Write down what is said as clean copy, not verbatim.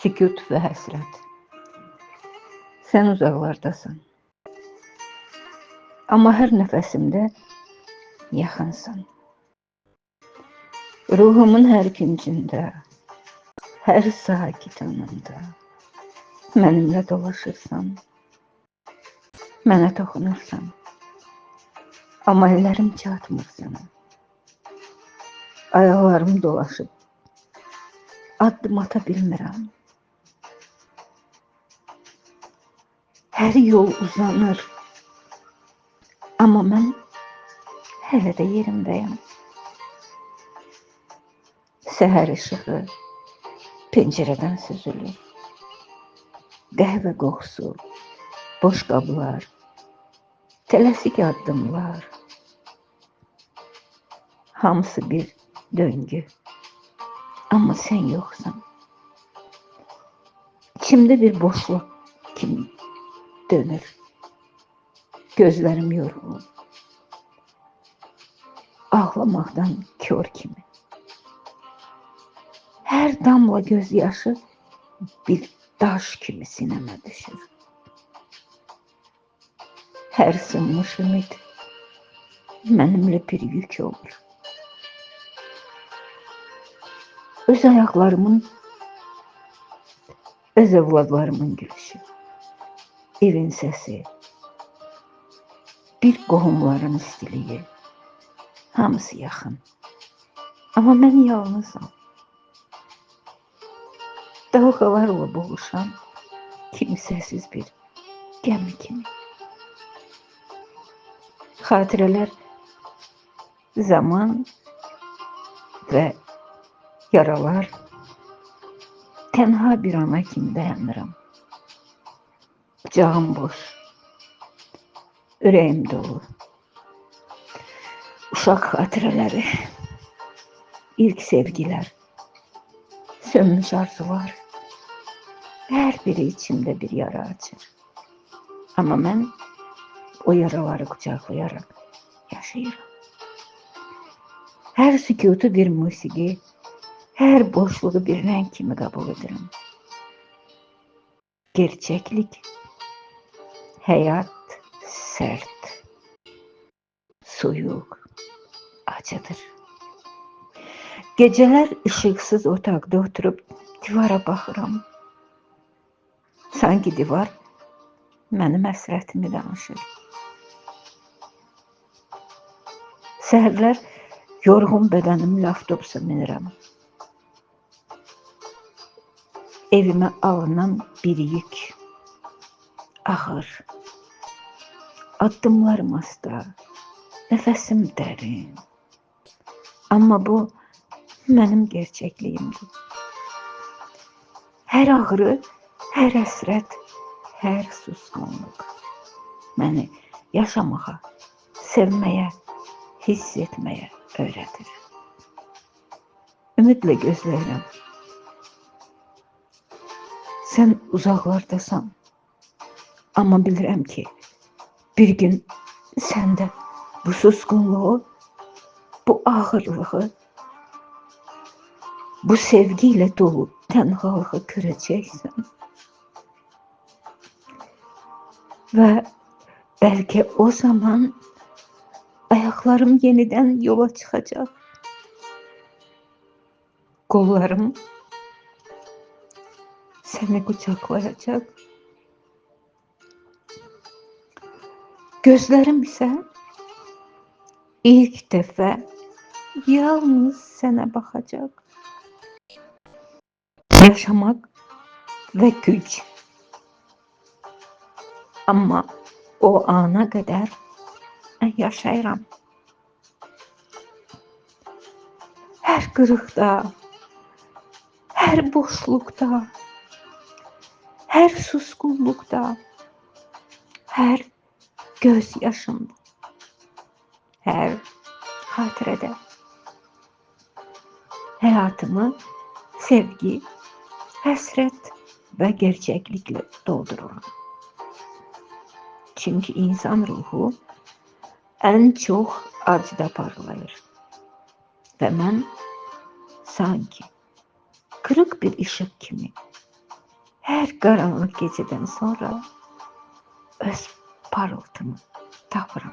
Sükut və həsrət. Sən uzaqlardasan, amma hər nəfəsimdə yaxınsan. Ruhumun hər küncündə, hər sakit anında mənimlə dolaşırsan, mənə toxunursan, amma əllərim çatmır sənə. Ayaqlarım dolaşıb, addım ata bilmirəm. Hər yol uzanır, amma mən hələ də yerimdəyəm. Səhər işığı pəncərədən süzülür. Qəhvə qoxusu, boş qablar, tələsik addımlar. Hamısı bir döngü, amma sən yoxsan. İçimdə bir boşluq kimi dönür. Gözlərim yorulur. Ağlamaqdan kör kimi. Hər damla göz yaşı bir daş kimi sinəmə düşür. Hər sınmış ümid mənimlə bir yük olur. Öz ayaqlarımın, öz övladlarımın gülüşü, evin səsi, bir qohumların istiliyi, hamısı yaxın. Amma mən yalnızam. Dalğalarla boğuşan kimsəsiz bir gəmi kimi. Xatirələr zaman və yaralar, tənha bir ana kimi dayanıram. Qucağım boş, ürəyim dolu. Uşaq xatirələri, ilk sevgilər, sönmüş arzular, hər biri içimdə bir yara açır. Amma mən o yaraları qucaqlayaraq yaşayıram. Hər sükutu bir musiqi, hər boşluğu bir rəng kimi qəbul edirəm. Gerçəklik, həyat sərt, soyuq, acıdır. Gecələr işıqsız otaqda oturub divara baxıram. Sanki divar mənim həsrətimi danışır. Səhərlər yorğun bədənimlə avtobusa minirəm. Evimə alınan bir yük, ağır. Addımlarım asta, nəfəsim dərin. Amma bu mənim gerçəkliyimdir. Hər ağrı, hər həsrət, hər susqunluq məni yaşamağa, sevməyə, hiss etməyə öyrədir. Ümidlə gözləyirəm. Sən uzaqlardasan, amma bilirəm ki, bir gün sən də bu susqunluğu, bu ağırlığı, bu sevgi ilə dolu tənhalığı görəcəksən. Və bəlkə o zaman ayaqlarım yenidən yola çıxacaq. Qollarım səni qucaqlayacaq. Gözlərim isə ilk dəfə yalnız sənə baxacaq. Yaşamaq və güc. Amma o ana qədər mən yaşayıram. Hər qırıqda, hər boşluqda, hər susqunluqda, hər göz yaşında, hər xatirədə həyatımı sevgi, həsrət və gerçəkliklə doldururam. Çünki insan ruhu ən çox acıda parlayır. Və mən sanki kırık bir ışık kimi Her karanlık geceden sonra öz parıltımı tapırım.